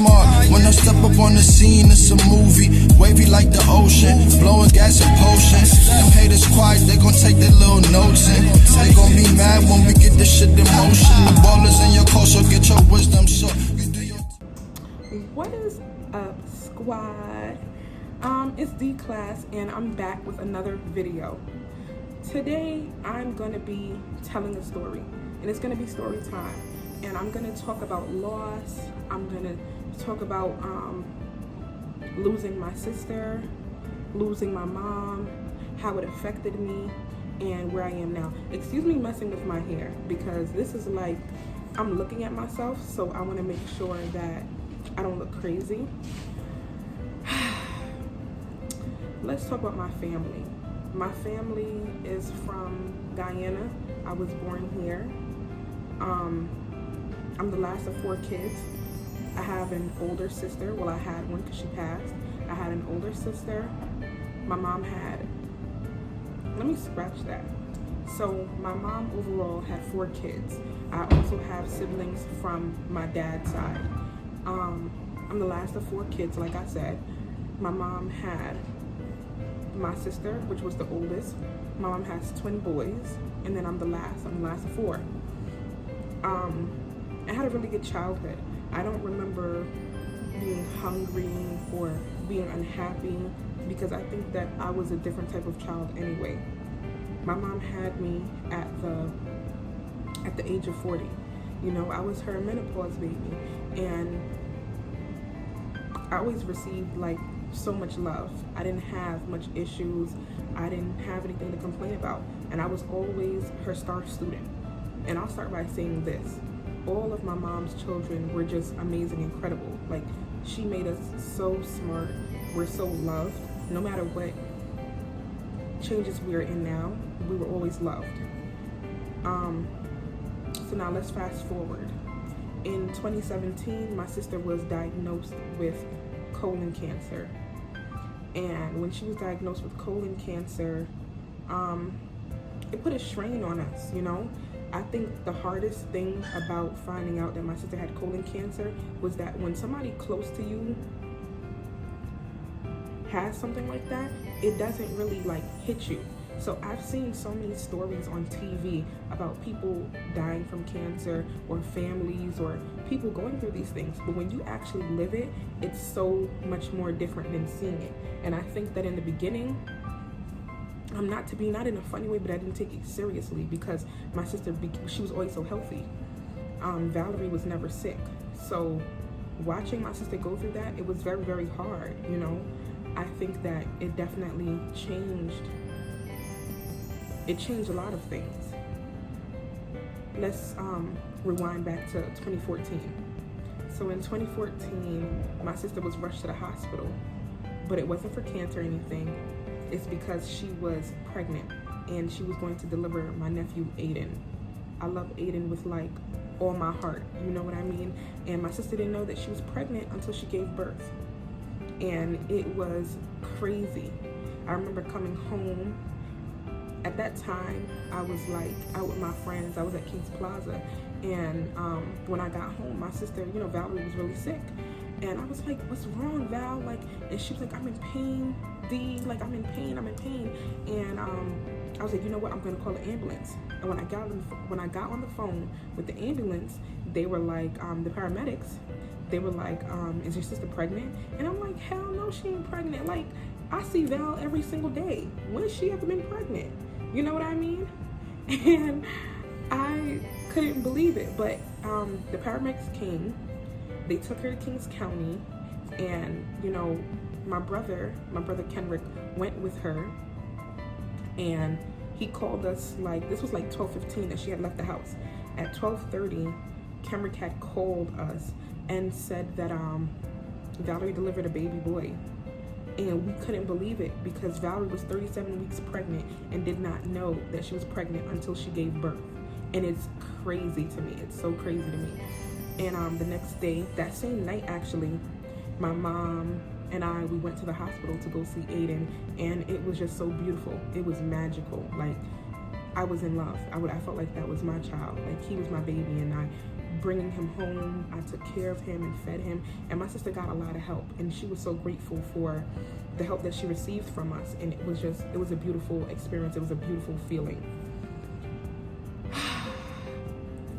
smart. When I step up on the scene, it's a movie. Wavy like the ocean, blowing gas and potions. Them haters quiet, they gon' take their little notes in. They gon' be mad when we get this shit in motion. The ballers in your car, so get your wisdom. So what is up, squad? It's D-Class, and I'm back with another video. Today, I'm gonna be telling a story, and it's gonna be story time. And I'm gonna talk about loss. I'm gonna talk about losing my sister, losing my mom, how it affected me, and where I am now. Excuse me messing with my hair, because this is like, I'm looking at myself, so I wanna make sure that I don't look crazy. Let's talk about my family. My family is from Guyana. I was born here. I'm the last of 4 kids. I have an older sister. Well, I had one because she passed. I had an older sister. My mom had, let me scratch that. So my mom overall had 4 kids. I also have siblings from my dad's side. I'm the last of 4 kids, like I said. My mom had my sister, which was the oldest. My mom has twin boys, and then I'm the last of 4. I had a really good childhood. I don't remember being hungry or being unhappy, because I think that I was a different type of child anyway. My mom had me at the age of 40. You know, I was her menopause baby, and I always received like so much love. I didn't have much issues. I didn't have anything to complain about, and I was always her star student. And I'll start by saying this: all of my mom's children were just amazing, incredible. Like, she made us so smart. We're so loved. No matter what changes we're in now, we were always loved. So now let's fast forward. In 2017, my sister was diagnosed with colon cancer. And when she was diagnosed with colon cancer, it put a strain on us, you know? I think the hardest thing about finding out that my sister had colon cancer was that when somebody close to you has something like that, it doesn't really like hit you. So I've seen so many stories on TV about people dying from cancer, or families, or people going through these things. But when you actually live it, it's so much more different than seeing it. And I think that in the beginning, not in a funny way, but I didn't take it seriously, because my sister, she was always so healthy. Valerie was never sick. So watching my sister go through that, it was very, very hard, you know? I think that it definitely changed. It changed a lot of things. Let's rewind back to 2014. So in 2014, my sister was rushed to the hospital, but it wasn't for cancer or anything. It's because she was pregnant, and she was going to deliver my nephew, Aiden. I love Aiden with like all my heart, you know what I mean? And my sister didn't know that she was pregnant until she gave birth. And it was crazy. I remember coming home. At that time, I was like out with my friends. I was at King's Plaza, and when I got home, my sister, you know, Valerie was really sick, and I was like, "What's wrong, Val?" Like, and she was like, "I'm in pain, D. Like, I'm in pain. And I was like, "You know what? I'm gonna call the ambulance." And when I got on the phone with the ambulance, they were like, the paramedics, they were like, "Is your sister pregnant?" And I'm like, "Hell no, she ain't pregnant. Like, I see Val every single day. When has she ever been pregnant?" You know what I mean? And I couldn't believe it. But the paramedics came. They took her to Kings County, and you know, my brother Kenrick went with her, and he called us like, this was like 12:15 that she had left the house. At 12:30, Kenrick had called us and said that Valerie delivered a baby boy. And we couldn't believe it, because Valerie was 37 weeks pregnant and did not know that she was pregnant until she gave birth. And it's crazy to me. It's so crazy to me. And the next day, that same night actually, my mom and we went to the hospital to go see Aiden, and it was just so beautiful. It was magical. Like, I was in love. I felt like that was my child. Like, he was my baby, and I bringing him home. I took care of him and fed him, and my sister got a lot of help, and she was so grateful for the help that she received from us, and it was a beautiful experience. It was a beautiful feeling.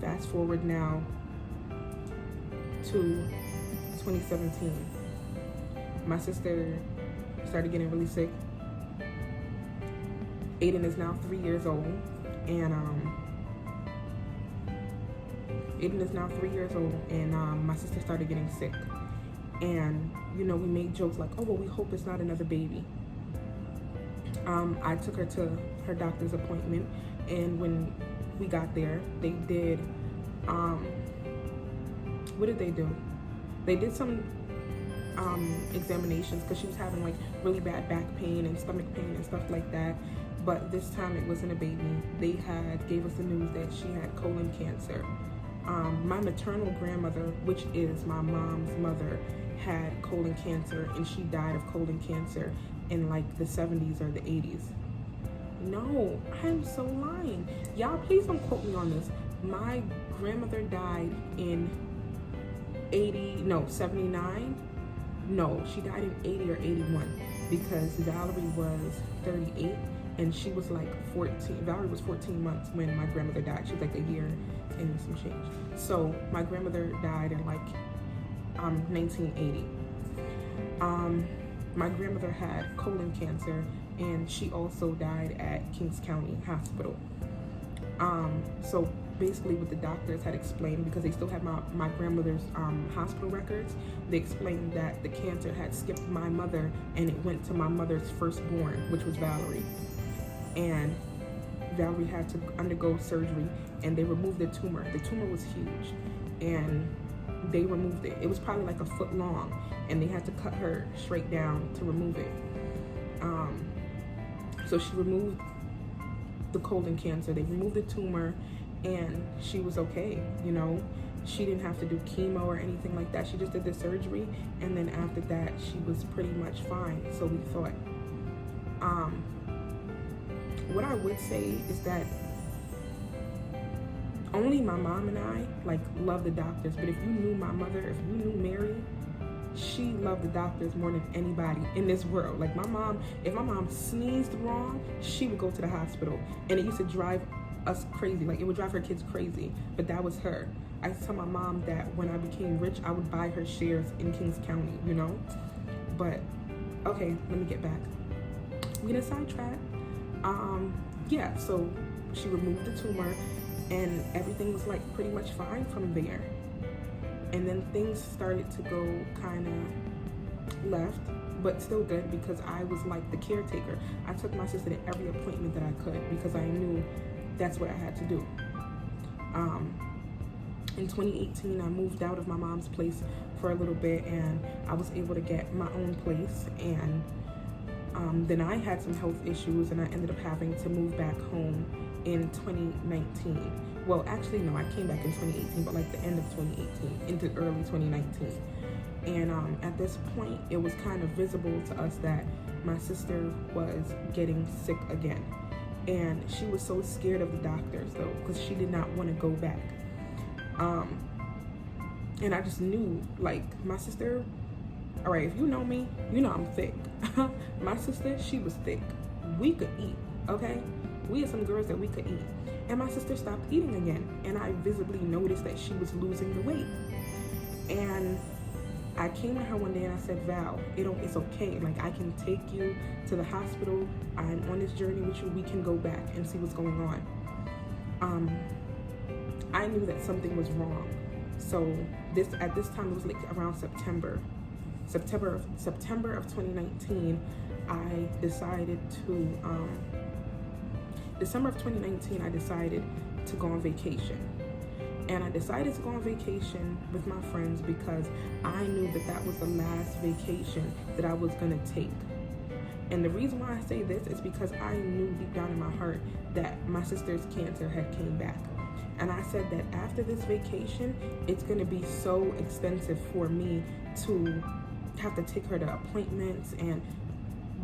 Fast forward now to 2017. My sister started getting really sick. Aiden is now 3 years old, and my sister started getting sick. And, you know, we made jokes like, oh, well, we hope it's not another baby. I took her to her doctor's appointment, and when we got there, they did, what did they do? They did some examinations because she was having like really bad back pain and stomach pain and stuff like that. But this time it wasn't a baby. They gave us the news that she had colon cancer. My maternal grandmother, which is my mom's mother, had colon cancer, and she died of colon cancer in like the 70s or the 80s. No, I'm so lying. Y'all, please don't quote me on this. My grandmother died in 79. No, she died in 80 or 81 because Valerie was 38 and she was like 14. Valerie was 14 months when my grandmother died. She was like a year and some change. So my grandmother died in like 1980. My grandmother had colon cancer, and she also died at Kings County Hospital. So basically what the doctors had explained, because they still had my grandmother's hospital records, they explained that the cancer had skipped my mother and it went to my mother's firstborn, which was Valerie. And Valerie had to undergo surgery, and they removed the tumor. The tumor was huge, and they removed it. It was probably like a foot long, and they had to cut her straight down to remove it. So she removed the colon cancer. They removed the tumor, and she was okay, you know. She didn't have to do chemo or anything like that. She just did the surgery, and then after that, she was pretty much fine. So we thought, what I would say is that only my mom and I like love the doctors. But if you knew my mother, if you knew Mary, she loved the doctors more than anybody in this world. Like my mom, if my mom sneezed wrong, she would go to the hospital, and it used to drive us crazy. Like it would drive her kids crazy, but that was her. I used to tell my mom that when I became rich, I would buy her shares in Kings County, you know. But okay, let me get back. I'm gonna sidetrack. Yeah, so she removed the tumor, and everything was like pretty much fine from there. And then things started to go kind of left, but still good, because I was like the caretaker. I took my sister to every appointment that I could because I knew that's what I had to do. In 2018, I moved out of my mom's place for a little bit, and I was able to get my own place. And then I had some health issues, and I ended up having to move back home in 2019. Well, actually, no, I came back in 2018, but like the end of 2018 into early 2019. And at this point, it was kind of visible to us that my sister was getting sick again. And she was so scared of the doctors, though, because she did not want to go back. And I just knew, like, my sister, all right, if you know me, you know I'm thick. My sister, she was thick. We could eat, okay? We had some girls that we could eat. And my sister stopped eating again. And I visibly noticed that she was losing the weight. And I came to her one day and I said, Val, it's okay. Like, I can take you to the hospital. I'm on this journey with you. We can go back and see what's going on. I knew that something was wrong. So at this time, it was like around September of 2019, I decided to, December of 2019, I decided to go on vacation. And I decided to go on vacation with my friends because I knew that that was the last vacation that I was gonna take. And the reason why I say this is because I knew deep down in my heart that my sister's cancer had came back. And I said that after this vacation, it's gonna be so expensive for me to have to take her to appointments and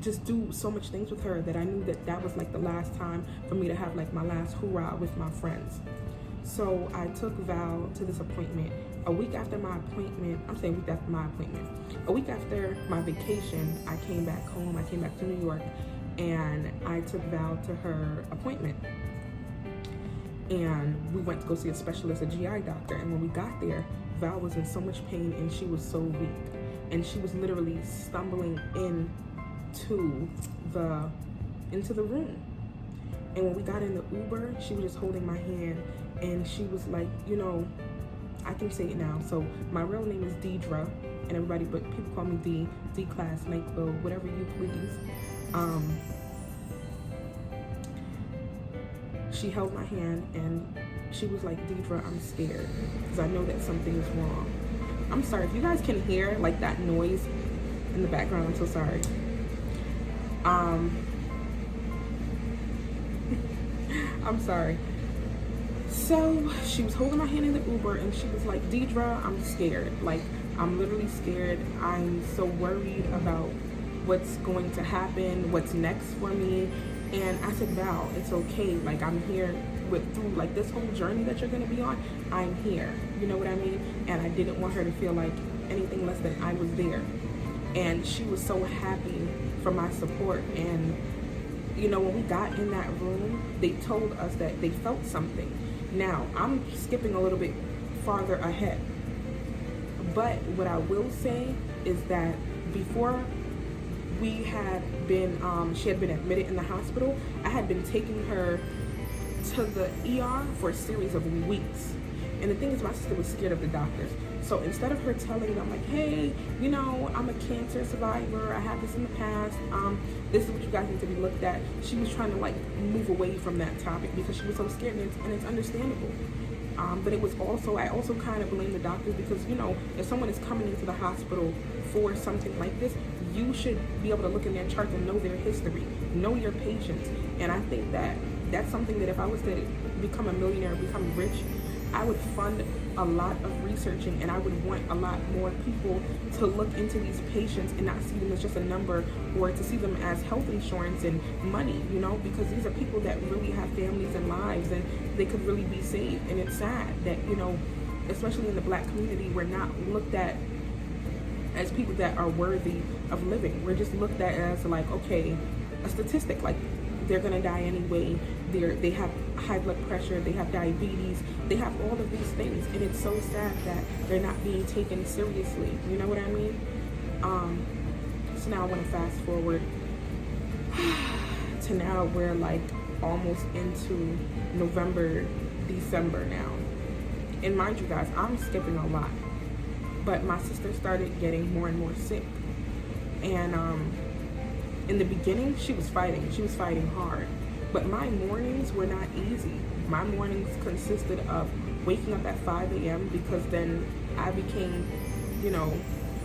just do so much things with her, that I knew that that was like the last time for me to have like my last hoorah with my friends. So I took Val to this appointment. A week after my appointment, a week after my vacation, I came back home. I came back to New York, and I took Val to her appointment. And we went to go see a specialist, a GI doctor. And when we got there, Val was in so much pain and she was so weak. And she was literally stumbling into the room. And when we got in the Uber, she was just holding my hand, and she was like, you know, I can say it now. So my real name is Deidre, and everybody, but people call me D class, Ann Quil, whatever you please. She held my hand, and she was like, Deidre, I'm scared because I know that something is wrong. I'm sorry if you guys can hear like that noise in the background. I'm so sorry. I'm sorry. So she was holding my hand in the Uber, and she was like, Deidre, I'm scared. Like, I'm literally scared. I'm so worried about what's going to happen, what's next for me. And I said, Val, it's okay. Like, I'm here through like this whole journey that you're gonna be on. I'm here. You know what I mean? And I didn't want her to feel like anything less than I was there. And she was so happy for my support. And you know, when we got in that room, they told us that they felt something. Now, I'm skipping a little bit farther ahead. But what I will say is that before we had been, she had been admitted in the hospital, I had been taking her to the ER for a series of weeks. And the thing is, my sister was scared of the doctors. So instead of her telling them like, hey, you know, I'm a cancer survivor, I had this in the past, this is what you guys need to be looked at, she was trying to like move away from that topic because she was so scared, and it's understandable. But it was also, I also kind of blame the doctors because, you know, if someone is coming into the hospital for something like this, you should be able to look in their charts and know their history, know your patients. And I think that that's something that if I was to become a millionaire, become rich, I would fund a lot of researching, and I would want a lot more people to look into these patients and not see them as just a number, or to see them as health insurance and money, you know, because these are people that really have families and lives, and they could really be saved. And it's sad that, you know, especially in the Black community, we're not looked at as people that are worthy of living. We're just looked at as like, okay, a statistic, like they're gonna die anyway, they have high blood pressure, they have diabetes, they have all of these things, and it's so sad that they're not being taken seriously, you know what I mean? So now I want to fast forward to now we're like almost into November, December now. And mind you guys, I'm skipping a lot, but my sister started getting more and more sick. And in the beginning, she was fighting hard. But my mornings were not easy. My mornings consisted of waking up at 5 a.m. because then I became, you know,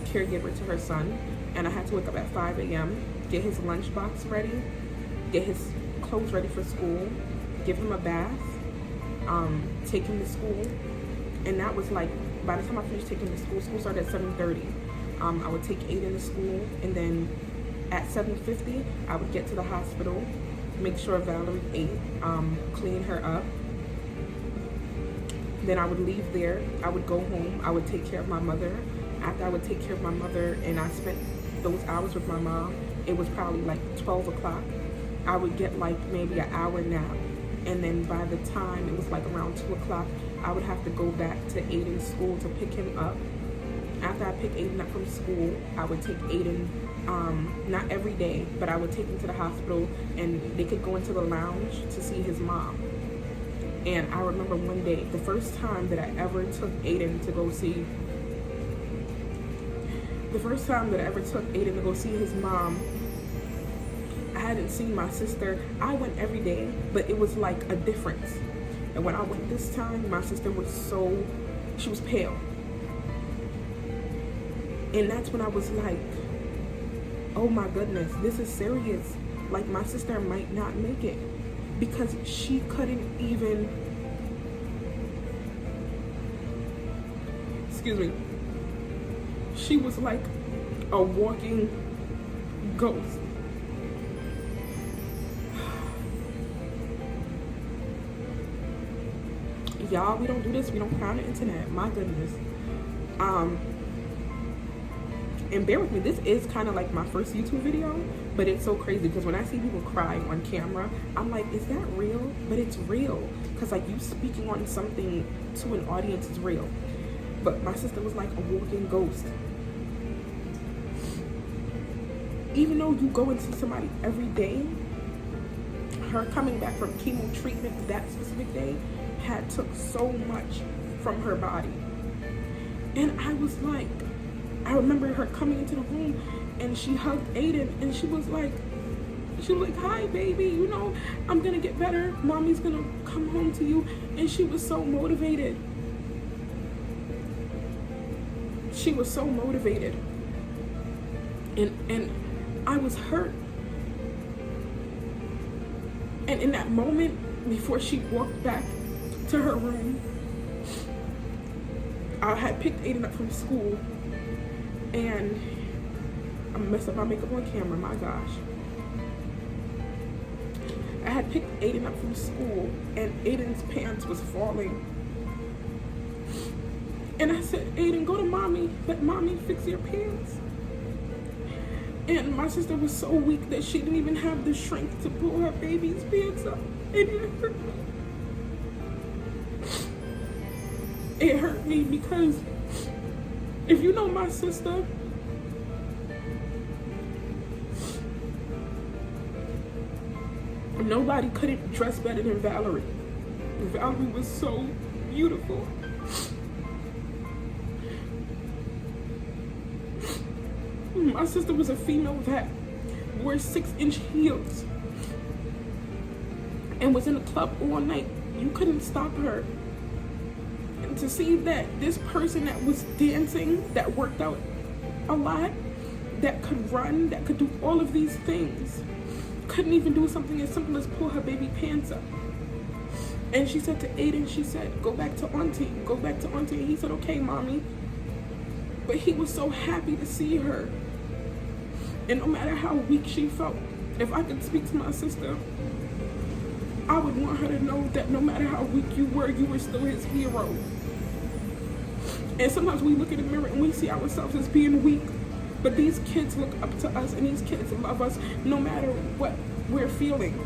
caregiver to her son. And I had to wake up at 5 a.m., get his lunchbox ready, get his clothes ready for school, give him a bath, take him to school. And that was like, by the time I finished taking him to school, school started at 7:30. I would take Aiden to school, and then at 7:50, I would get to the hospital, make sure Valerie ate, clean her up. Then I would leave there. I would go home. I would take care of my mother. After I would take care of my mother and I spent those hours with my mom, it was probably like 12 o'clock. I would get like maybe an hour nap. And then by the time it was like around 2 o'clock, I would have to go back to Aiden's school to pick him up. After I picked Aiden up from school, I would take Aiden, not every day, but I would take him to the hospital, and they could go into the lounge to see his mom. And I remember one day, the first time that I ever took Aiden to go see his mom, I hadn't seen my sister. I went every day, but it was like a difference. And when I went this time, my sister was she was pale. And that's when I was like, oh my goodness, this is serious. Like, my sister might not make it, because she couldn't even, excuse me, she was like a walking ghost. y'all, we don't do this. We don't cry on the internet. My goodness. And bear with me, this is kind of like my first YouTube video, but it's so crazy because when I see people crying on camera, I'm like, is that real? But it's real, because like you speaking on something to an audience is real. But my sister was like a walking ghost. Even though you go and see somebody every day, her coming back from chemo treatment that specific day had took so much from her body. And I was like, I remember her coming into the room and she hugged Aiden and she was like, hi baby, you know, I'm gonna get better. Mommy's gonna come home to you. And she was so motivated. She was so motivated. And I was hurt. And in that moment, before she walked back to her room, I had picked Aiden up from school, and I messed up my makeup on camera, my gosh. I had picked Aiden up from school, and Aiden's pants was falling. And I said, Aiden, go to mommy, let mommy fix your pants. And my sister was so weak that she didn't even have the strength to pull her baby's pants up. And it hurt me. It hurt me because if you know my sister, nobody couldn't dress better than Valerie. Valerie was so beautiful. My sister was a female that wore 6-inch heels and was in the club all night. You couldn't stop her. And to see that this person that was dancing, that worked out a lot, that could run, that could do all of these things, couldn't even do something as simple as pull her baby pants up. And she said to Aiden, she said, go back to auntie, go back to auntie. And he said, okay, mommy. But he was so happy to see her. And no matter how weak she felt, if I could speak to my sister, I would want her to know that no matter how weak you were still his hero. And sometimes we look in the mirror and we see ourselves as being weak, but these kids look up to us and these kids love us no matter what we're feeling.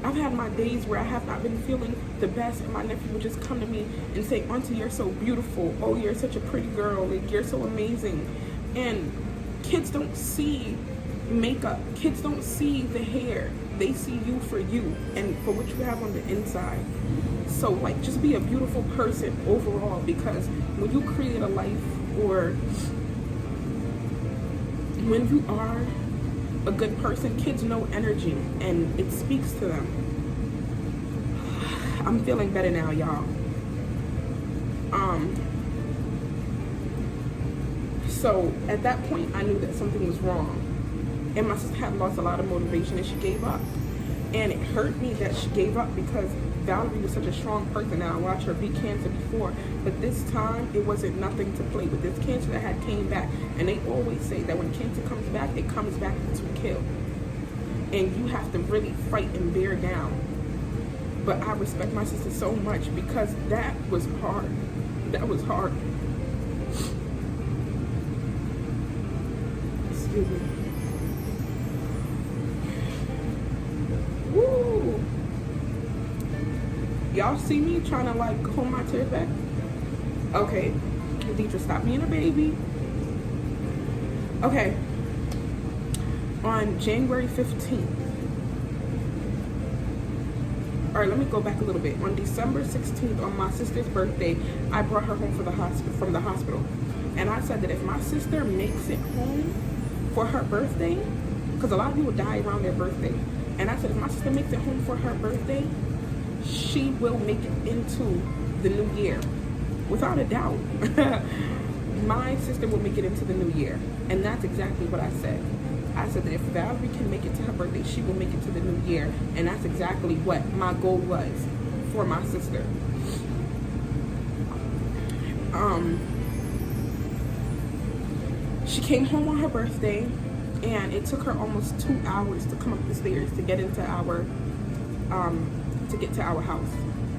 I've had my days where I have not been feeling the best, and my nephew would just come to me and say, auntie, you're so beautiful. Oh, you're such a pretty girl. Like, you're so amazing. And kids don't see makeup. Kids don't see the hair. They see you for you and for what you have on the inside. So like, just be a beautiful person overall, because when you create a life, or when you are a good person, kids know energy and it speaks to them. I'm feeling better now, y'all. So at that point, I knew that something was wrong. And my sister had lost a lot of motivation and she gave up. And it hurt me that she gave up, because Valerie was such a strong person. Now I watched her beat cancer before, but this time it wasn't nothing to play with. This cancer that had came back, and they always say that when cancer comes back, it comes back to kill. And you have to really fight and bear down. But I respect my sister so much, because that was hard. That was hard. Excuse me. Woo! Y'all see me trying to like hold my tears back? Okay. Deidre, stop being a baby. Okay. On January 15th. Alright, let me go back a little bit. On December 16th, on my sister's birthday, I brought her home from the hospital. And I said that if my sister makes it home for her birthday, because a lot of people die around their birthday. And I said, if my sister makes it home for her birthday, she will make it into the new year. Without a doubt. My sister will make it into the new year. And that's exactly what I said. I said that if Valerie can make it to her birthday, she will make it to the new year. And that's exactly what my goal was for my sister. She came home on her birthday, and it took her almost 2 hours to come up the stairs to get into our to our house.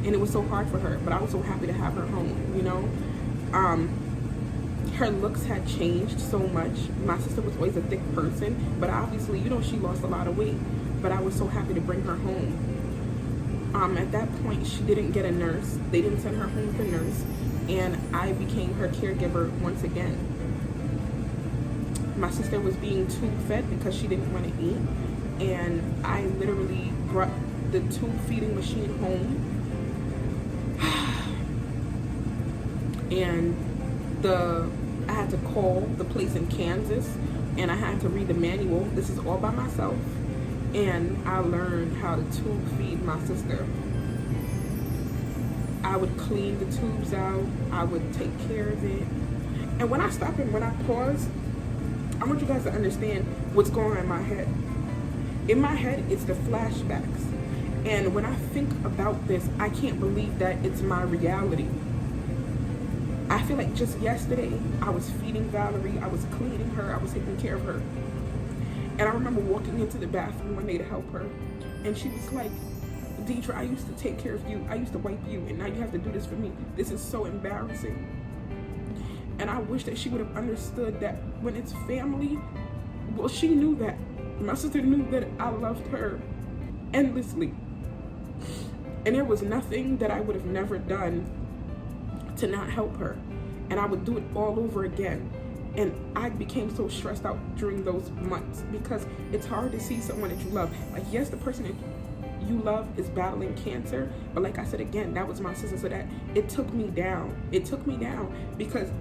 and it was so hard for her, but I was so happy to have her home, you know. Her looks had changed so much. My sister was always a thick person, but obviously, you know, she lost a lot of weight, but I was so happy to bring her home. At that point, she didn't get a nurse. They didn't send her home with a nurse, and I became her caregiver once again. My sister was being tube fed because she didn't want to eat, and I literally brought the tube feeding machine home, and I had to call the place in Kansas, and I had to read the manual. This is all by myself, and I learned how to tube feed my sister. I would clean the tubes out. I would take care of it. And when I stop and when I pause, I want you guys to understand what's going on in my head. In my head, it's the flashbacks. And when I think about this, I can't believe that it's my reality. I feel like just yesterday, I was feeding Valerie, I was cleaning her, I was taking care of her. And I remember walking into the bathroom one day to help her, and she was like, Deidre, I used to take care of you, I used to wipe you, and now you have to do this for me. This is so embarrassing. And I wish that she would have understood that when it's family, well, she knew that. My sister knew that I loved her endlessly. And there was nothing that I would have never done to not help her, and I would do it all over again. And I became so stressed out during those months because it's hard to see someone that you love. Like, yes, the person that you love is battling cancer, but like I said again, that was my sister, so that it took me down. It took me down because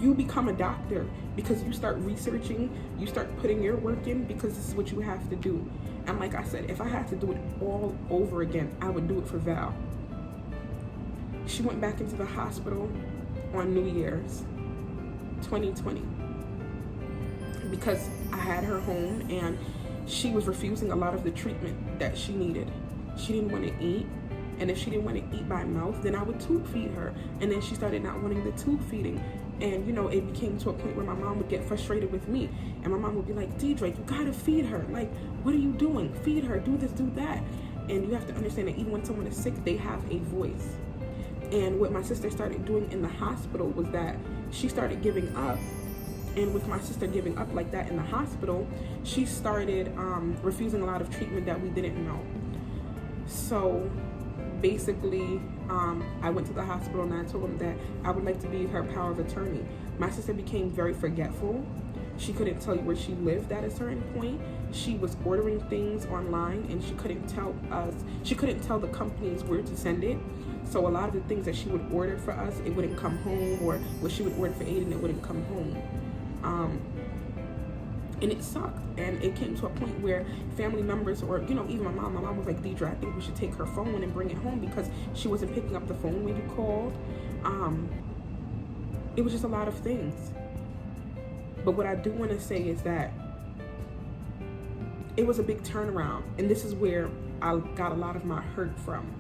you become a doctor, because you start researching, you start putting your work in, because this is what you have to do. And like I said, if I had to do it all over again, I would do it for Val. She went back into the hospital on New Year's 2020 because I had her home and she was refusing a lot of the treatment that she needed. She didn't want to eat, and if she didn't want to eat by mouth, then I would tube feed her. And then she started not wanting the tube feeding, and you know, it became to a point where my mom would get frustrated with me, and my mom would be like, Deidre, you gotta feed her. Like, what are you doing? Feed her, do this, do that. And you have to understand that even when someone is sick, they have a voice. And what my sister started doing in the hospital was that she started giving up. And with my sister giving up like that in the hospital, she started refusing a lot of treatment that we didn't know. So basically, I went to the hospital and I told them that I would like to be her power of attorney. My sister became very forgetful. She couldn't tell you where she lived at a certain point. She was ordering things online and she couldn't tell the companies where to send it. So a lot of the things that she would order for us, it wouldn't come home, or what she would order for Aiden, it wouldn't come home. And it sucked. And it came to a point where family members, or you know, even my mom was like, Deidre, I think we should take her phone and bring it home, because she wasn't picking up the phone when you called. It was just a lot of things. But what I do want to say is that it was a big turnaround, and this is where I got a lot of my hurt from.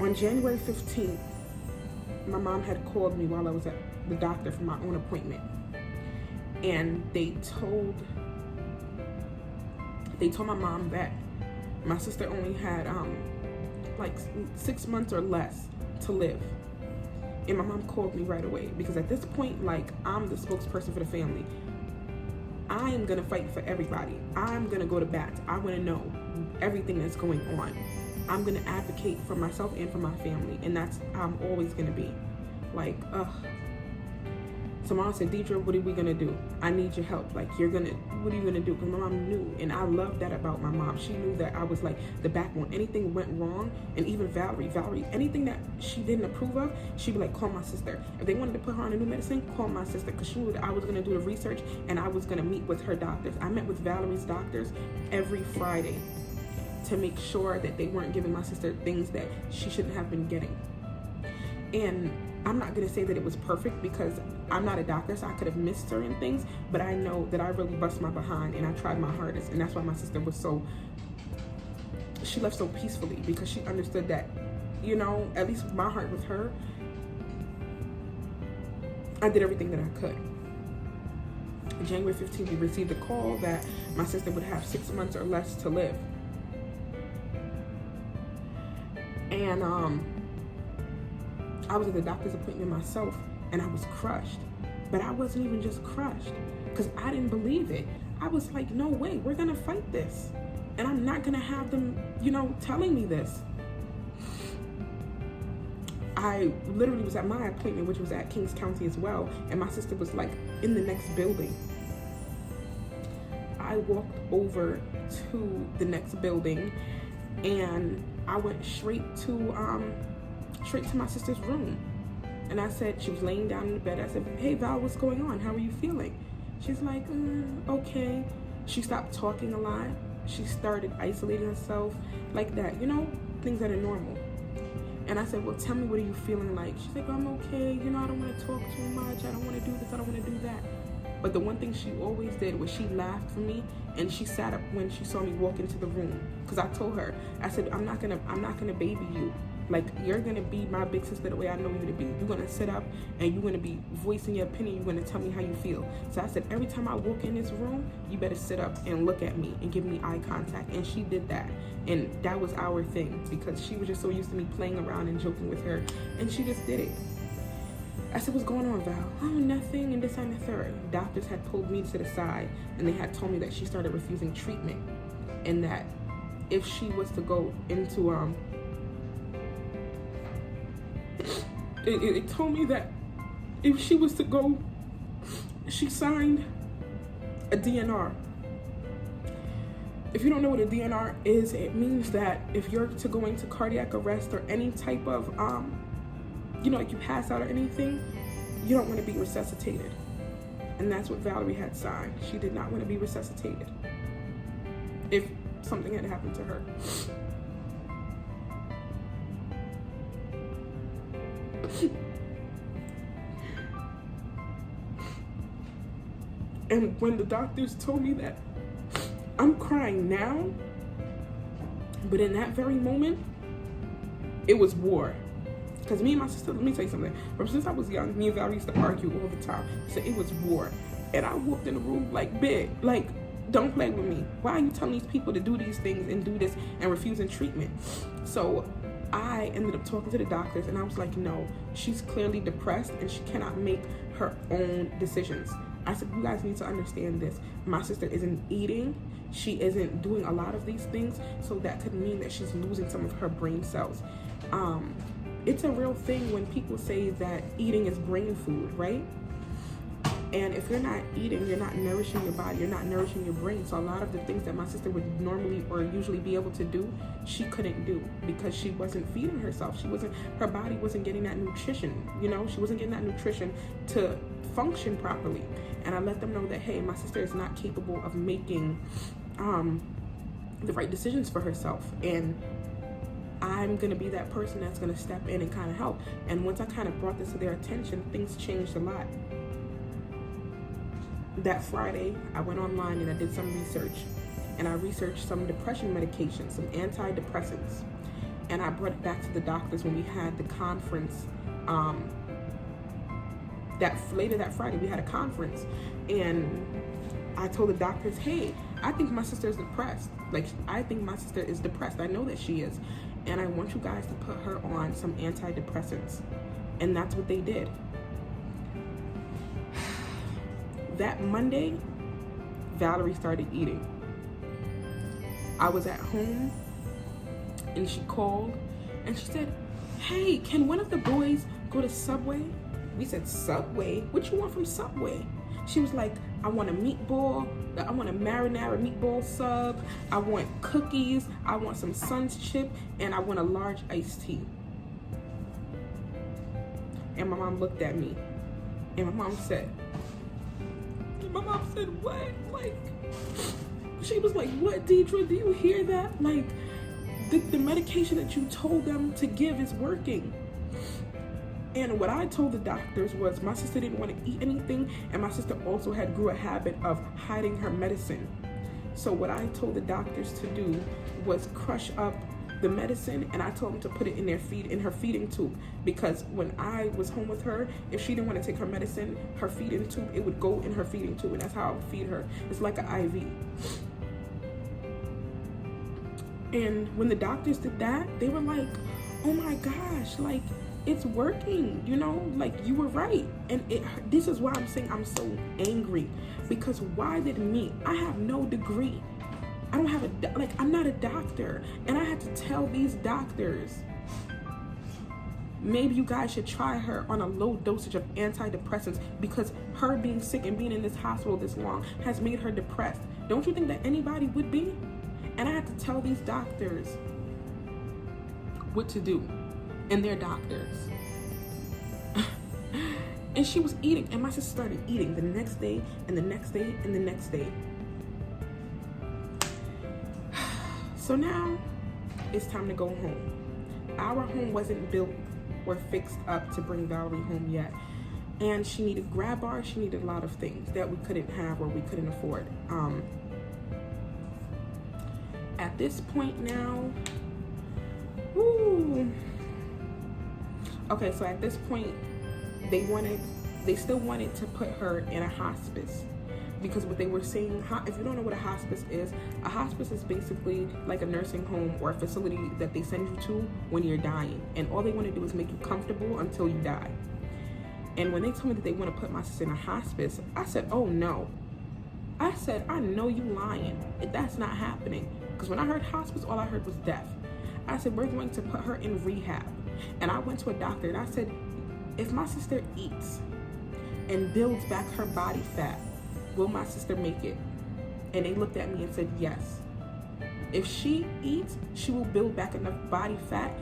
On January 15th, my mom had called me while I was at the doctor for my own appointment, and they told my mom that my sister only had like 6 months or less to live. And my mom called me right away, because at this point, like, I'm the spokesperson for the family. I am gonna fight for everybody. I'm gonna go to bat. I wanna know everything that's going on. I'm gonna advocate for myself and for my family, and that's how I'm always gonna be. Like, so mom said, Deidre, what are we gonna do? I need your help. Like, what are you gonna do? Because my mom knew, and I love that about my mom. She knew that I was like the backbone. Anything went wrong, and even Valerie, anything that she didn't approve of, she'd be like, call my sister. If they wanted to put her on a new medicine, call my sister, because she knew that I was gonna do the research and I was gonna meet with her doctors. I met with Valerie's doctors every Friday to make sure that they weren't giving my sister things that she shouldn't have been getting. And I'm not gonna say that it was perfect, because I'm not a doctor, so I could have missed certain things, but I know that I really bust my behind and I tried my hardest, and that's why my sister was she left so peacefully, because she understood that, you know, at least my heart with her, I did everything that I could. January 15th, we received a call that my sister would have 6 months or less to live. And I was at the doctor's appointment myself, and I was crushed. But I wasn't even just crushed, because I didn't believe it. I was like, no way, we're gonna fight this. And I'm not gonna have them, telling me this. I literally was at my appointment, which was at Kings County as well, and my sister was like in the next building. I walked over to the next building, and I went straight to my sister's room. And I said, she was laying down in the bed. I said, hey Val, what's going on? How are you feeling? She's like, okay. She stopped talking a lot. She started isolating herself like that, things that are normal. And I said, well, tell me, what are you feeling like? She's like, I'm okay. I don't want to talk too much. I don't want to do this. I don't want to do that. But the one thing she always did was she laughed for me, and she sat up when she saw me walk into the room. Because I told her, I said, I'm not gonna baby you. Like, you're gonna be my big sister the way I know you to be. You're gonna sit up and you're gonna be voicing your opinion. You're gonna tell me how you feel. So I said, every time I walk in this room, you better sit up and look at me and give me eye contact. And she did that. And that was our thing, because she was just so used to me playing around and joking with her. And she just did it. I said, what's going on, Val? Oh, nothing, and this and the third. Doctors had pulled me to the side, and they had told me that she started refusing treatment. And that if she was to go into, it told me that if she was to go, she signed a DNR. If you don't know what a DNR is, it means that if you're to go into cardiac arrest or any type of, like you pass out or anything, you don't want to be resuscitated. And that's what Valerie had signed. She did not want to be resuscitated if something had happened to her. And when the doctors told me that, I'm crying now, but in that very moment, it was war. Because me and my sister, let me tell you something. From since I was young, me and Valerie used to argue all the time. So it was war. And I walked in the room like, big, like, don't play with me. Why are you telling these people to do these things and do this and refusing treatment? So I ended up talking to the doctors, and I was like, no, she's clearly depressed and she cannot make her own decisions. I said, you guys need to understand this. My sister isn't eating. She isn't doing a lot of these things. So that could mean that she's losing some of her brain cells. It's a real thing when people say that eating is brain food, right? And if you're not eating, you're not nourishing your body, you're not nourishing your brain. So a lot of the things that my sister would normally or usually be able to do, she couldn't do because she wasn't feeding herself. Her body wasn't getting that nutrition, she wasn't getting that nutrition to function properly. And I let them know that, hey, my sister is not capable of making the right decisions for herself. And I'm going to be that person that's going to step in and kind of help. And once I kind of brought this to their attention, things changed a lot. That Friday, I went online and I did some research. And I researched some depression medications, some antidepressants. And I brought it back to the doctors when we had the conference. Later that Friday, we had a conference. And I told the doctors, hey, I think my sister is depressed. I think my sister is depressed. I know that she is. And I want you guys to put her on some antidepressants. And that's what they did. That Monday, Valerie started eating. I was at home, and she called, and she said, hey, can one of the boys go to Subway? We said, Subway? What you want from Subway? She was like, I want a meatball, I want a marinara meatball sub, I want cookies, I want some Sun's chip, and I want a large iced tea. And my mom looked at me, and my mom said, what? She was like, what, Deidre, do you hear that? The medication that you told them to give is working. And what I told the doctors was my sister didn't want to eat anything, and my sister also grew a habit of hiding her medicine. So what I told the doctors to do was crush up the medicine, and I told them to put it in her feeding tube, because when I was home with her, if she didn't want to take her medicine, her feeding tube, it would go in her feeding tube, and that's how I would feed her. It's like an IV. And when the doctors did that, they were like, oh my gosh, like, it's working, you know, like, you were right. And this is why I'm saying I'm so angry, because why did me? I have no degree. I don't have I'm not a doctor. And I had to tell these doctors, maybe you guys should try her on a low dosage of antidepressants, because her being sick and being in this hospital this long has made her depressed. Don't you think that anybody would be? And I had to tell these doctors what to do, and their doctors. And she was eating, and my sister started eating the next day, and the next day, and the next day. So now it's time to go home. Our home wasn't built or fixed up to bring Valerie home yet. And she needed grab bars, she needed a lot of things that we couldn't have or we couldn't afford. At this point now, okay, so at this point, they still wanted to put her in a hospice, because what they were saying, if you don't know what a hospice is basically like a nursing home or a facility that they send you to when you're dying, and all they want to do is make you comfortable until you die. And when they told me that they want to put my sister in a hospice, I said, oh no. I said, I know you lying. That's not happening. Because when I heard hospice, all I heard was death. I said, we're going to put her in rehab. And I went to a doctor and I said, if my sister eats and builds back her body fat, will my sister make it? And they looked at me and said, yes. If she eats, she will build back enough body fat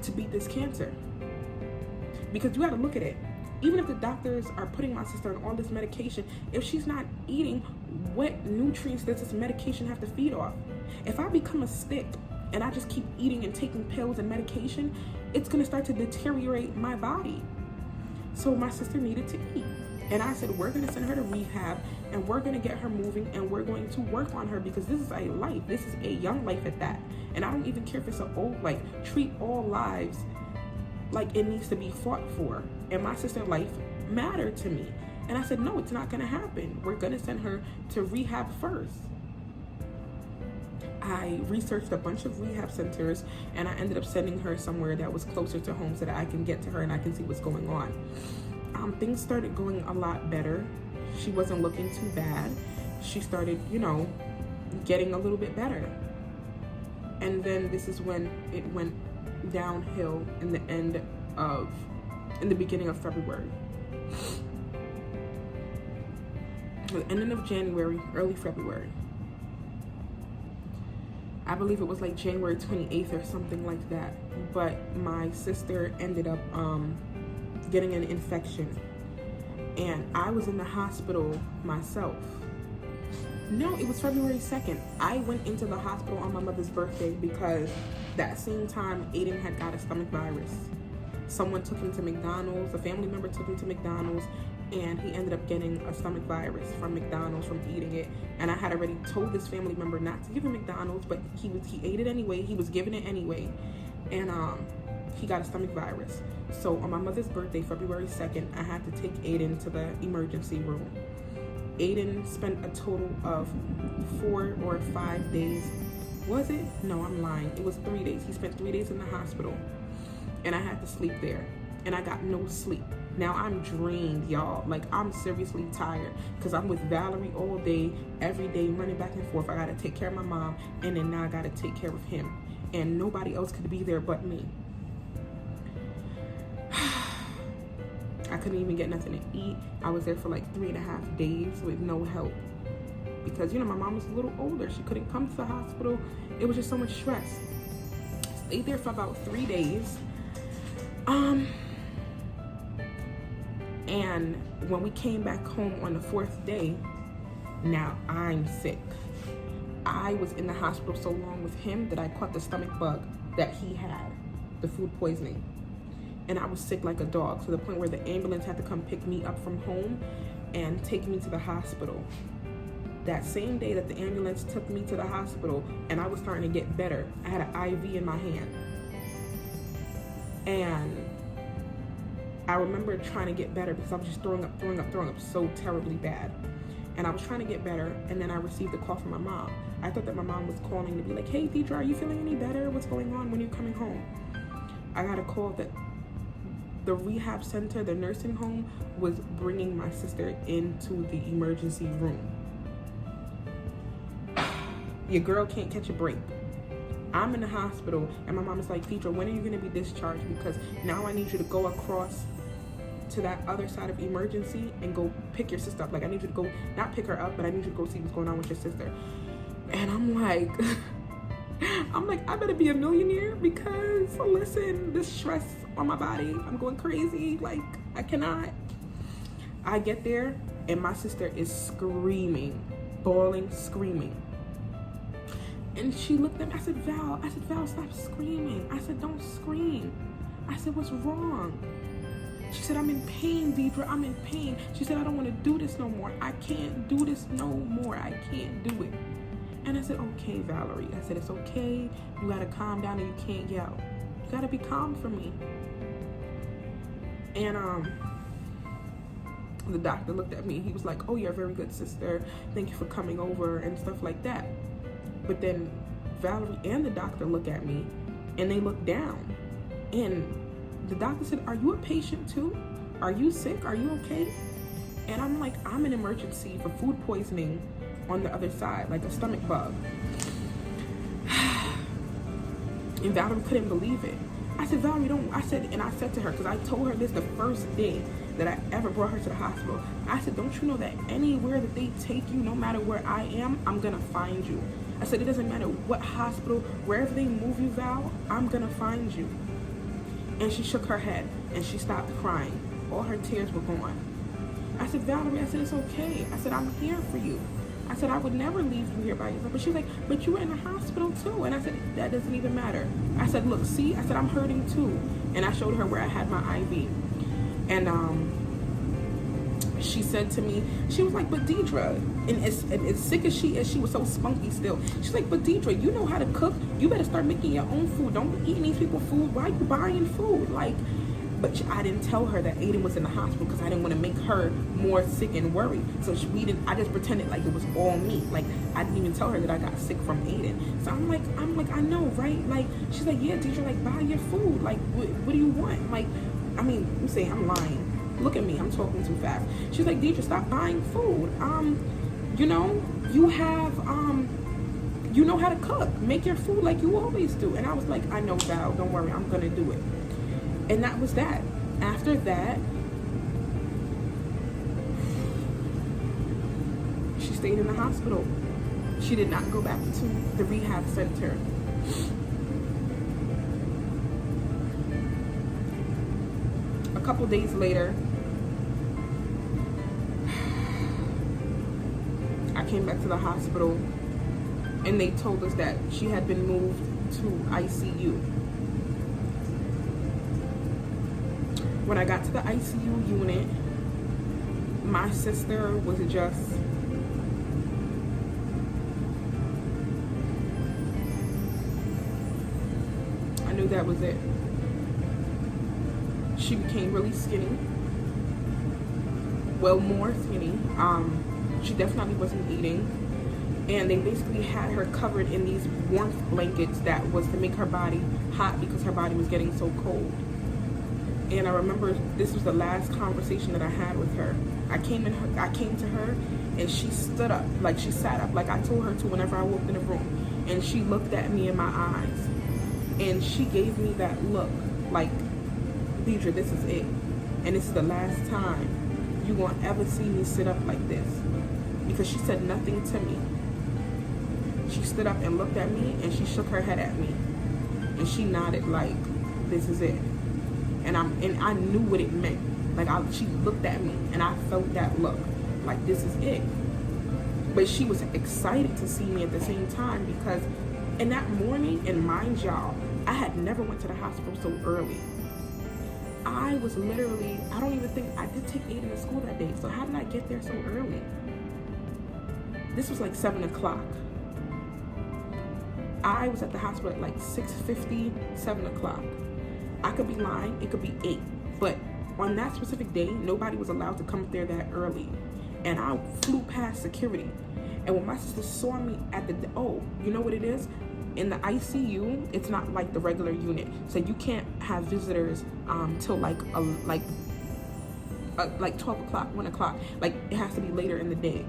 to beat this cancer. Because you got to look at it. Even if the doctors are putting my sister on all this medication, if she's not eating, what nutrients does this medication have to feed off? If I become a stick and I just keep eating and taking pills and medication, it's going to start to deteriorate my body. So my sister needed to eat. And I said, we're going to send her to rehab, and we're going to get her moving, and we're going to work on her, because this is a life. This is a young life at that. And I don't even care if it's an old life. Treat all lives like it needs to be fought for. And my sister's life mattered to me. And I said, no, it's not going to happen. We're going to send her to rehab first. I researched a bunch of rehab centers, and I ended up sending her somewhere that was closer to home so that I can get to her and I can see what's going on. Things started going a lot better. She wasn't looking too bad. She started, getting a little bit better. And then this is when it went downhill in the beginning of February. The ending of January, early February. I believe it was like January 28th or something like that. But my sister ended up getting an infection. And I was in the hospital myself. No, it was February 2nd. I went into the hospital on my mother's birthday because that same time Aiden had got a stomach virus. Someone took him to McDonald's, a family member took him to McDonald's, and he ended up getting a stomach virus from McDonald's from eating it. And I had already told this family member not to give him McDonald's, but he ate it anyway. He was giving it anyway. And he got a stomach virus. So on my mother's birthday, February 2nd, I had to take Aiden to the emergency room. Aiden spent a total of 4 or 5 days. Was it? No, I'm lying. It was 3 days. He spent 3 days in the hospital, and I had to sleep there, and I got no sleep. Now I'm drained, y'all. Like, I'm seriously tired because I'm with Valerie all day, every day, running back and forth. I got to take care of my mom, and then now I got to take care of him, and nobody else could be there but me. I couldn't even get nothing to eat. I was there for like 3.5 days with no help because, my mom was a little older. She couldn't come to the hospital. It was just so much stress. Stayed there for about 3 days. And when we came back home on the 4th day, now I'm sick. I was in the hospital so long with him that I caught the stomach bug that he had, the food poisoning. And I was sick like a dog to the point where the ambulance had to come pick me up from home and take me to the hospital. That same day that the ambulance took me to the hospital and I was starting to get better, I had an IV in my hand. And I remember trying to get better because I was just throwing up so terribly bad. And I was trying to get better, and then I received a call from my mom. I thought that my mom was calling to be like, hey, Deidre, are you feeling any better? What's going on? When are you coming home? I got a call that the rehab center, the nursing home, was bringing my sister into the emergency room. Your girl can't catch a break. I'm in the hospital, and my mom is like, Deidre, when are you going to be discharged? Because now I need you to go across to that other side of emergency and go pick your sister up. Like, I need you to go, not pick her up, but I need you to go see what's going on with your sister. And I'm like, I better be a millionaire because, listen, the stress on my body, I'm going crazy. Like, I cannot. I get there, and my sister is screaming, bawling, screaming. And she looked at me. I said, Val, stop screaming. I said, don't scream. I said, what's wrong? She said, I'm in pain, Deidre. I'm in pain. She said, I don't want to do this no more. I can't do this no more. I can't do it. And I said, okay, Valerie. I said, it's okay. You got to calm down and you can't yell. You got to be calm for me. And the doctor looked at me. He was like, oh, you're a very good sister. Thank you for coming over and stuff like that. But then Valerie and the doctor look at me and they look down. And the doctor said, are you a patient too? Are you sick? Are you okay? And I'm like, I'm in emergency for food poisoning on the other side, like a stomach bug. And Valerie couldn't believe it. I said, Valerie, I said to her, because I told her this the first day that I ever brought her to the hospital. I said, don't you know that anywhere that they take you, no matter where I am, I'm gonna find you. I said, it doesn't matter what hospital, wherever they move you, Val, I'm gonna find you. And she shook her head and she stopped crying. All her tears were gone. I said, Valerie, I said, it's okay. I said, I'm here for you. I said, I would never leave you here by yourself. But she was like, but you were in the hospital too. And I said, that doesn't even matter. I said, look, see, I said, I'm hurting too. And I showed her where I had my IV. And she said to me, she was like, but Deidre, and as sick as she is, she was so spunky still. She's like, but Deidre, you know how to cook. You better start making your own food. Don't be eating these people's food. Why are you buying food? Like, but I didn't tell her that Aiden was in the hospital because I didn't want to make her more sick and worried. So I just pretended like it was all me. Like, I didn't even tell her that I got sick from Aiden. So I'm like, I know, right? Like, she's like, yeah, Deidre, like, buy your food. Like, what do you want? Like, I mean, I'm saying I'm lying. Look at me, I'm talking too fast. She's like, Deidre, stop buying food. You know, you have, you know how to cook. Make your food like you always do. And I was like, I know, Val, don't worry, I'm gonna do it. And that was that. After that, she stayed in the hospital. She did not go back to the rehab center. A couple days later, I came back to the hospital and they told us that she had been moved to ICU. When I got to the ICU unit, my sister was just I knew that was it. She became really skinny. Well, more skinny. She definitely wasn't eating. And they basically had her covered in these warmth blankets that was to make her body hot because her body was getting so cold. And I remember this was the last conversation that I had with her. I came to her and she stood up, like she sat up, like I told her to whenever I walked in the room. And she looked at me in my eyes. And she gave me that look, like, Deidre, this is it. And this is the last time you gonna ever see me sit up like this. Because she said nothing to me. She stood up and looked at me and she shook her head at me. And she nodded like, this is it. And I knew what it meant. Like, she looked at me and I felt that look, like, this is it. But she was excited to see me at the same time because in that morning, and mind y'all, I had never went to the hospital so early. I was literally, I don't even think, I did take Aiden to school that day. So how did I get there so early? This was like 7 o'clock. I was at the hospital at like 6:50, 7 o'clock. I could be lying, it could be 8. But on that specific day, nobody was allowed to come up there that early. And I flew past security. And when my sister saw me at the, oh, you know what it is? In the ICU, it's not like the regular unit, so you can't have visitors till like 12 o'clock, 1 o'clock. Like, it has to be later in the day.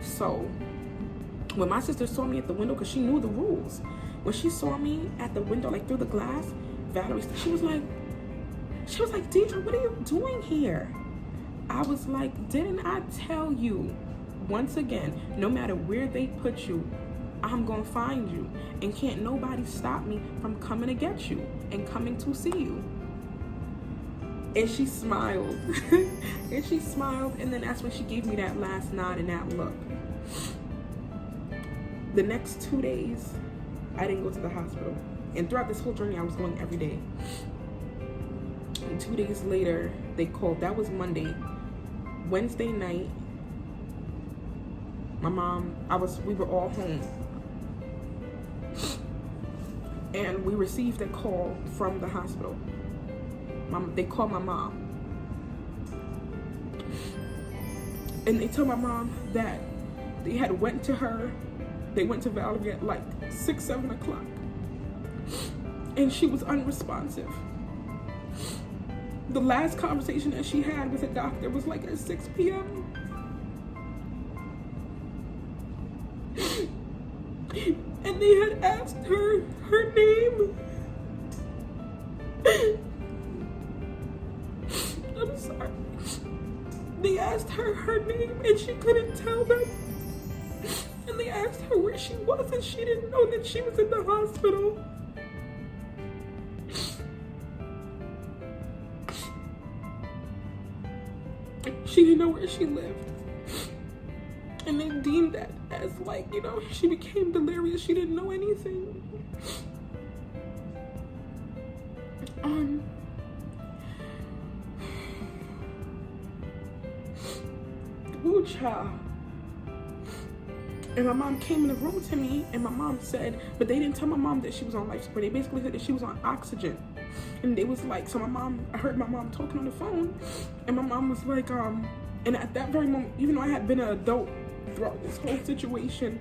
So when my sister saw me at the window, because she knew the rules, when she saw me at the window, like through the glass, Valerie, she was like, Deidre, what are you doing here? I was like, didn't I tell you? Once again, no matter where they put you, I'm gonna find you, and can't nobody stop me from coming to get you and coming to see you. And she smiled. And she smiled, and then that's when she gave me that last nod and that look. The next 2 days, I didn't go to the hospital. And throughout this whole journey, I was going every day. And 2 days later, they called. That was Monday. Wednesday night, my mom, we were all home. And we received a call from the hospital. They called my mom. And they told my mom that they had went to Valerie at like 6, 7 o'clock. And she was unresponsive. The last conversation that she had with the doctor was like at 6 p.m. And they had asked her name. I'm sorry. They asked her name and she couldn't tell them. And they asked her where she was and she didn't know that she was in the hospital. She didn't know where she lived. And they deemed that as like, she became delirious. She didn't know anything. Ooh, child. And my mom came in the room to me, and my mom said, but they didn't tell my mom that she was on life support. They basically said that she was on oxygen. And it was like, so I heard my mom talking on the phone, and my mom was like, and at that very moment, even though I had been an adult throughout this whole situation,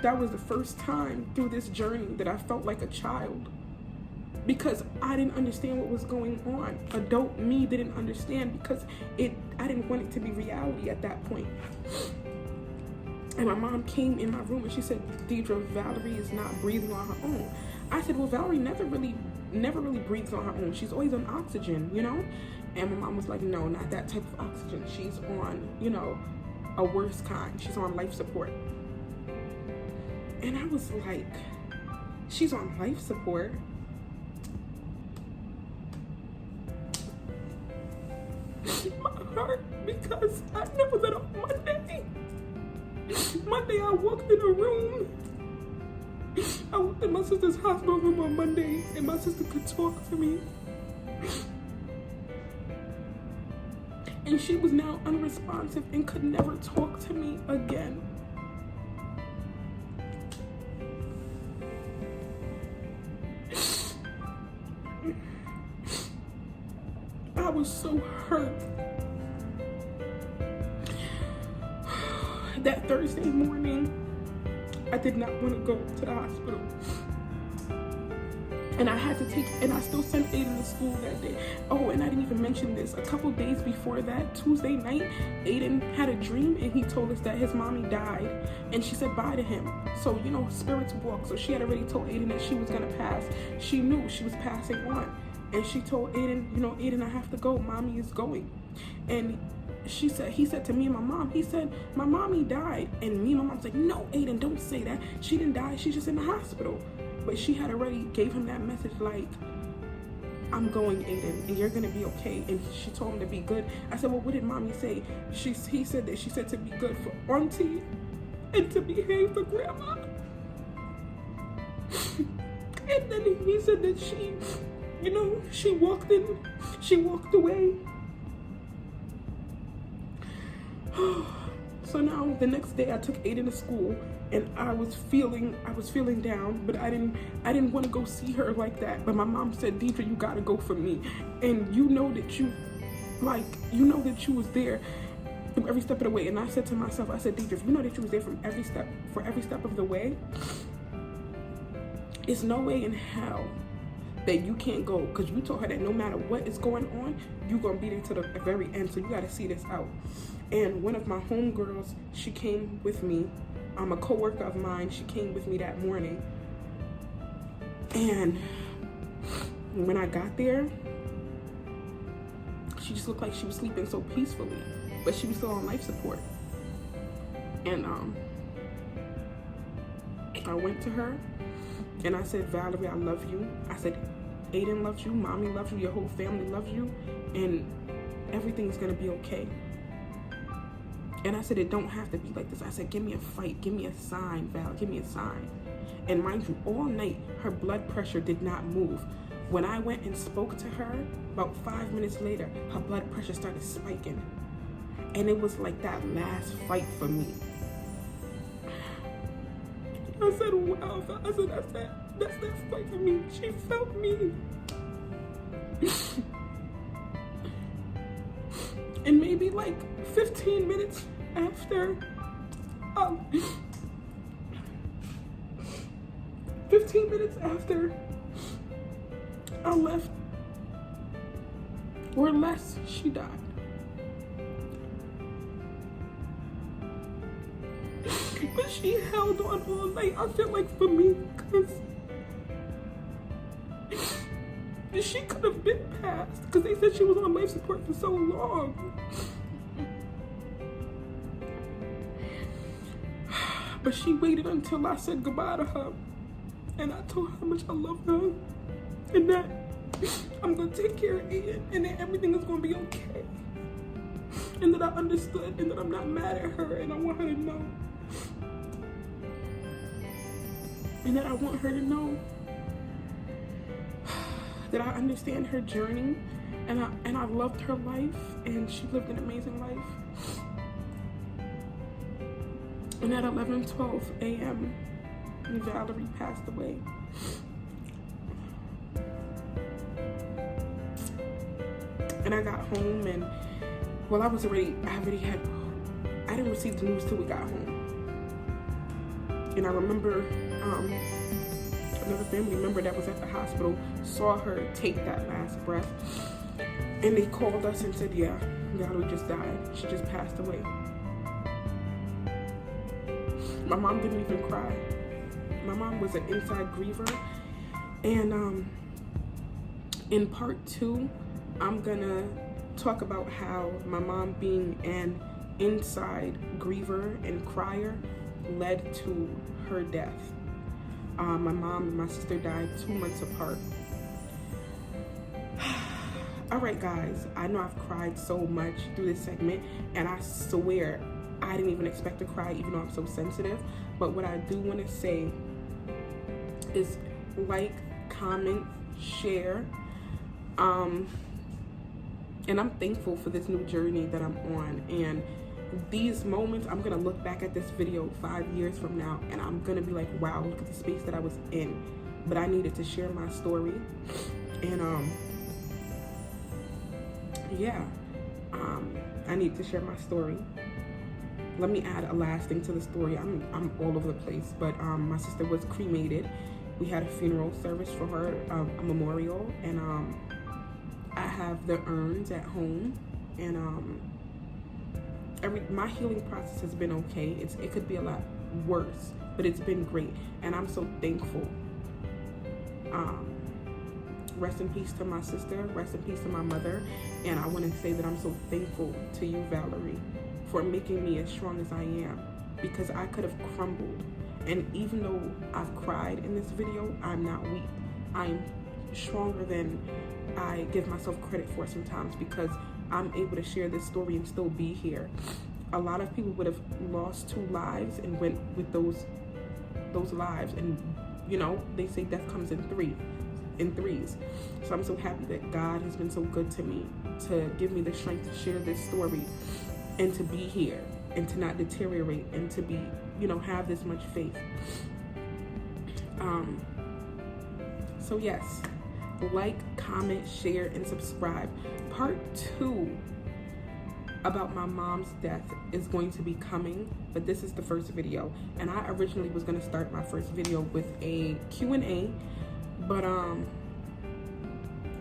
that was the first time through this journey that I felt like a child. Because I didn't understand what was going on. Adult me didn't understand because I didn't want it to be reality at that point. And my mom came in my room and she said, Deidre, Valerie is not breathing on her own. I said, well, Valerie never really breathes on her own. She's always on oxygen, And my mom was like, no, not that type of oxygen. She's on, a worse kind. She's on life support. And I was like, she's on life support? My heart, because I know that on Monday I walked in a room. I walked in my sister's hospital room on Monday, and my sister could talk to me. And she was now unresponsive and could never talk to me again. I was so hurt. That Thursday morning, I did not want to go to the hospital. And I still sent Aiden to school that day. Oh, and I didn't even mention this. A couple days before that, Tuesday night, Aiden had a dream and he told us that his mommy died. And she said bye to him. So, spirits walk. So she had already told Aiden that she was going to pass. She knew she was passing on. And she told Aiden, Aiden, I have to go. Mommy is going. And he said to me and my mom, he said, my mommy died. And me and my mom's like, no, Aiden, don't say that. She didn't die. She's just in the hospital. But she had already gave him that message like, I'm going, Aiden, and you're going to be okay. And she told him to be good. I said, well, what did mommy say? He said that she said to be good for auntie and to behave for grandma. And then he said that she walked away. So now the next day I took Aiden to school and I was feeling down, but I didn't want to go see her like that. But my mom said, Deidre, you gotta go for me. And you know that you was there. through every step of the way. And I said to myself, I said, Deidre, if you know that you was there from every step of the way, it's no way in hell that you can't go, because you told her that no matter what is going on, you're gonna be there to the very end. So you gotta see this out. And one of my homegirls, she came with me. A co-worker of mine, she came with me that morning. And when I got there, she just looked like she was sleeping so peacefully, but she was still on life support. And I went to her and I said, Valerie, I love you. I said, Aiden loves you, mommy loves you, your whole family loves you, and everything's gonna be okay. And I said, it don't have to be like this. I said, give me a fight, give me a sign, Val, give me a sign. And mind you, all night, her blood pressure did not move. When I went and spoke to her, about 5 minutes later, her blood pressure started spiking. And it was like that last fight for me. I said, wow, I said, that's that fight for me. She felt me. And maybe like 15 minutes after, 15 minutes after I left, or less, she died. But she held on all night. I feel like for me, because she could have been passed, because they said she was on life support for so long. But she waited until I said goodbye to her, and I told her how much I love her, and that I'm gonna take care of Ian, and that everything is gonna be okay, and that I understood, and that I'm not mad at her, and I want her to know, and that I want her to know that I understand her journey, and I loved her life, and she lived an amazing life. And at 11:12 a.m., Valerie passed away. And I got home, and well, I didn't receive the news till we got home. And I remember another family member that was at the hospital saw her take that last breath, and they called us and said, yeah, Valerie just died. She just passed away. My mom didn't even cry. My mom was an inside griever. And in part 2, I'm gonna talk about how my mom being an inside griever and crier led to her death. My mom and my sister died 2 months apart. All right, guys, I know I've cried so much through this segment, and I swear I didn't even expect to cry, even though I'm so sensitive. But what I do want to say is like, comment, share. And I'm thankful for this new journey that I'm on. And these moments, I'm going to look back at this video 5 years from now, and I'm going to be like, wow, look at the space that I was in. But I needed to share my story. And I need to share my story. Let me add a last thing to the story. I'm all over the place, but my sister was cremated. We had a funeral service for her, a memorial, and I have the urns at home, and my healing process has been okay. It could be a lot worse, but it's been great, and I'm so thankful. Rest in peace to my sister, rest in peace to my mother, and I want to say that I'm so thankful to you, Valerie, for making me as strong as I am, because I could have crumbled. And even though I've cried in this video, I'm not weak. I am stronger than I give myself credit for sometimes, because I'm able to share this story and still be here. A lot of people would have lost 2 lives and went with those lives, and you know, they say death comes in threes. So I'm so happy that God has been so good to me to give me the strength to share this story, and to be here, and to not deteriorate, and to be, you know, have this much faith. So yes, like, comment, share, and subscribe. Part 2, about my mom's death is going to be coming, but this is the first video. And I originally was going to start my first video with a Q&A, but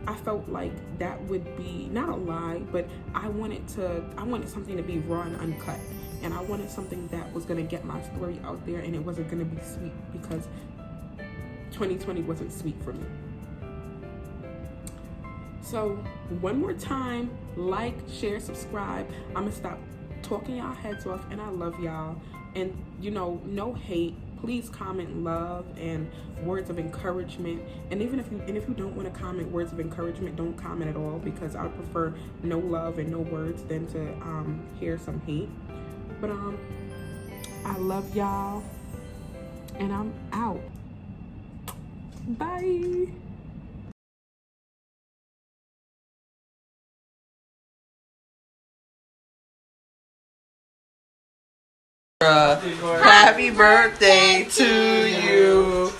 I felt like that would be not a lie, but I wanted something to be raw and uncut, and I wanted something that was going to get my story out there, and it wasn't going to be sweet, because 2020 wasn't sweet for me. So one more time, like, share, subscribe. I'm gonna stop talking y'all heads off, and I love y'all. And you know, no hate. Please comment love and words of encouragement. And even if you don't want to comment words of encouragement, don't comment at all, because I prefer no love and no words than to hear some hate. But I love y'all, and I'm out. Bye. Happy birthday to you.